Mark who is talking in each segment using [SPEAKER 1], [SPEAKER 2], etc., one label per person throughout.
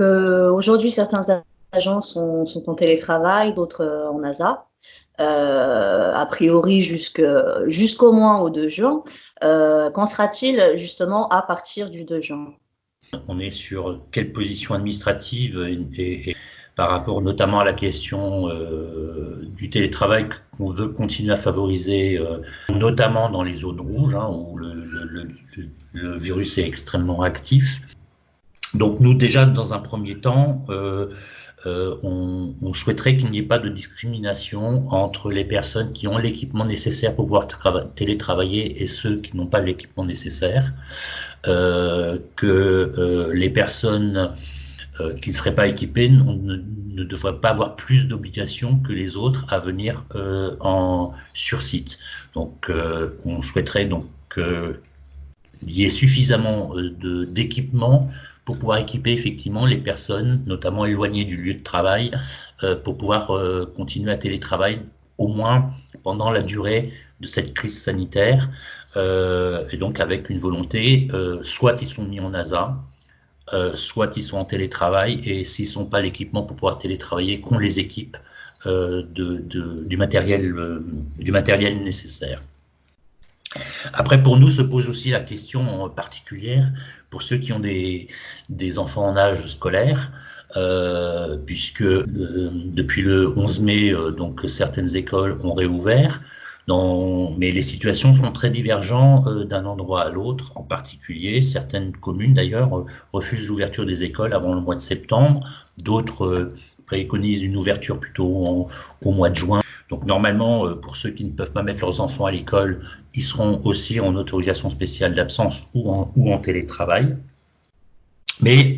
[SPEAKER 1] Aujourd'hui, certains agents sont en télétravail, d'autres en ASA. A priori jusqu'au moins au 2 juin. Qu'en sera-t-il justement à partir du 2 juin?
[SPEAKER 2] On est sur quelle position administrative et par rapport notamment à la question du télétravail qu'on veut continuer à favoriser, notamment dans les zones rouges, hein, où le virus est extrêmement actif. Donc nous déjà dans un premier temps, on souhaiterait qu'il n'y ait pas de discrimination entre les personnes qui ont l'équipement nécessaire pour pouvoir télétravailler et ceux qui n'ont pas l'équipement nécessaire. Que les personnes qui ne seraient pas équipées ne devraient pas avoir plus d'obligations que les autres à venir sur site. Donc on souhaiterait donc qu'il y ait suffisamment d'équipements pour pouvoir équiper effectivement les personnes, notamment éloignées du lieu de travail, pour pouvoir continuer à télétravailler au moins pendant la durée de cette crise sanitaire, et donc avec une volonté, soit ils sont mis en ASA, soit ils sont en télétravail, et s'ils n'ont pas l'équipement pour pouvoir télétravailler, qu'on les équipe du matériel nécessaire. Après, pour nous, se pose aussi la question particulière pour ceux qui ont des enfants en âge scolaire, puisque depuis le 11 mai, donc certaines écoles ont réouvert, mais les situations sont très divergentes d'un endroit à l'autre. En particulier, certaines communes d'ailleurs refusent l'ouverture des écoles avant le mois de septembre, d'autres préconisent une ouverture plutôt au mois de juin. Donc normalement, pour ceux qui ne peuvent pas mettre leurs enfants à l'école, ils seront aussi en autorisation spéciale d'absence ou en télétravail. Mais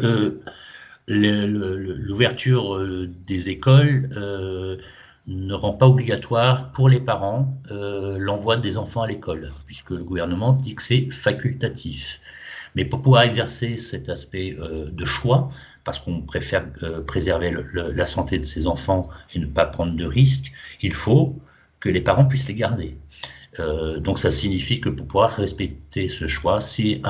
[SPEAKER 2] l'ouverture des écoles ne rend pas obligatoire pour les parents l'envoi des enfants à l'école, puisque le gouvernement dit que c'est facultatif. Mais pour pouvoir exercer cet aspect de choix, parce qu'on préfère préserver la santé de ses enfants et ne pas prendre de risques, il faut que les parents puissent les garder. Donc ça signifie que pour pouvoir respecter ce choix, si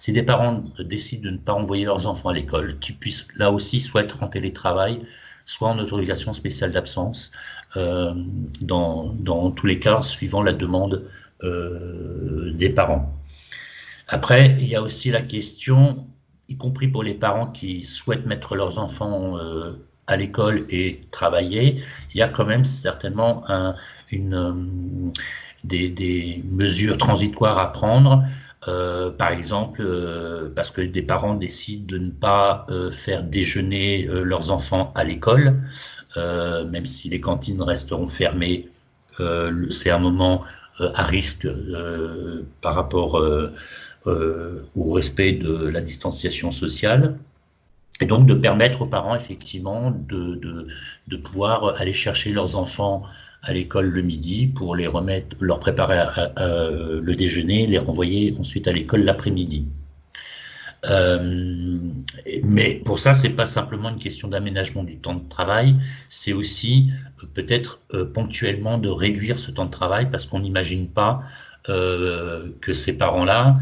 [SPEAKER 2] des parents décident de ne pas envoyer leurs enfants à l'école, qu'ils puissent là aussi soit être en télétravail, soit en autorisation spéciale d'absence, dans tous les cas suivant la demande des parents. Après, il y a aussi la question, y compris pour les parents qui souhaitent mettre leurs enfants à l'école et travailler, il y a quand même certainement des mesures transitoires à prendre. Par exemple, parce que des parents décident de ne pas faire déjeuner leurs enfants à l'école, même si les cantines resteront fermées, c'est un moment à risque par rapport au respect de la distanciation sociale, et donc de permettre aux parents effectivement de pouvoir aller chercher leurs enfants à l'école le midi pour leur préparer le déjeuner, les renvoyer ensuite à l'école l'après-midi. Mais pour ça, c'est pas simplement une question d'aménagement du temps de travail, c'est aussi peut-être ponctuellement de réduire ce temps de travail, parce qu'on n'imagine pas que ces parents-là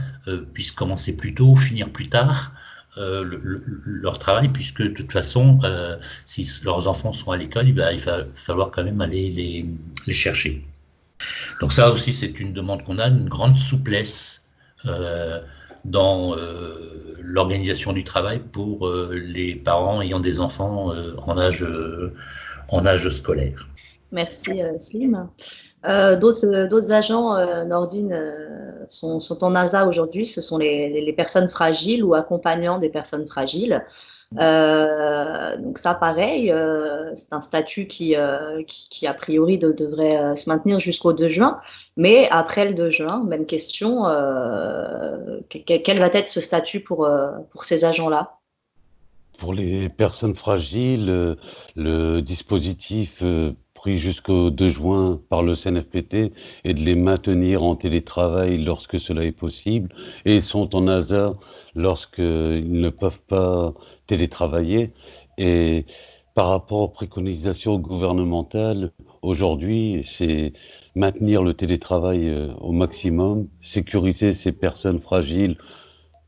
[SPEAKER 2] puissent commencer plus tôt, finir plus tard leur travail, puisque de toute façon, si leurs enfants sont à l'école, il va falloir quand même aller les chercher. Donc ça aussi, c'est une demande qu'on a, une grande souplesse dans l'organisation du travail pour les parents ayant des enfants en âge scolaire.
[SPEAKER 1] Merci Slim. D'autres agents, Nordine, sont en ASA aujourd'hui. Ce sont les personnes fragiles ou accompagnants des personnes fragiles. Donc ça, pareil, c'est un statut qui a priori devrait se maintenir jusqu'au 2 juin. Mais après le 2 juin, même question, quel va être ce statut pour ces agents-là?
[SPEAKER 3] Pour les personnes fragiles, le dispositif pris jusqu'au 2 juin par le CNFPT est de les maintenir en télétravail lorsque cela est possible, et sont en ASA lorsqu'ils ne peuvent pas télétravailler. Et par rapport aux préconisations gouvernementales, aujourd'hui, c'est maintenir le télétravail au maximum, sécuriser ces personnes fragiles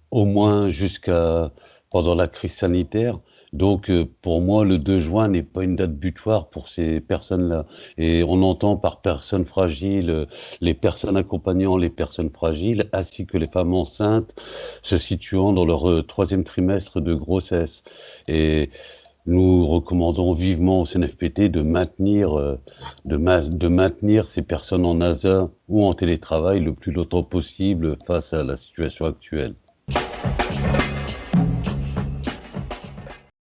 [SPEAKER 3] au moins jusqu'à pendant la crise sanitaire, Donc, pour moi, le 2 juin n'est pas une date butoir pour ces personnes-là. Et on entend par personnes fragiles les personnes accompagnant les personnes fragiles, ainsi que les femmes enceintes se situant dans leur troisième trimestre de grossesse. Et nous recommandons vivement au CNFPT de maintenir, de maintenir ces personnes en ASA ou en télétravail le plus longtemps possible face à la situation actuelle.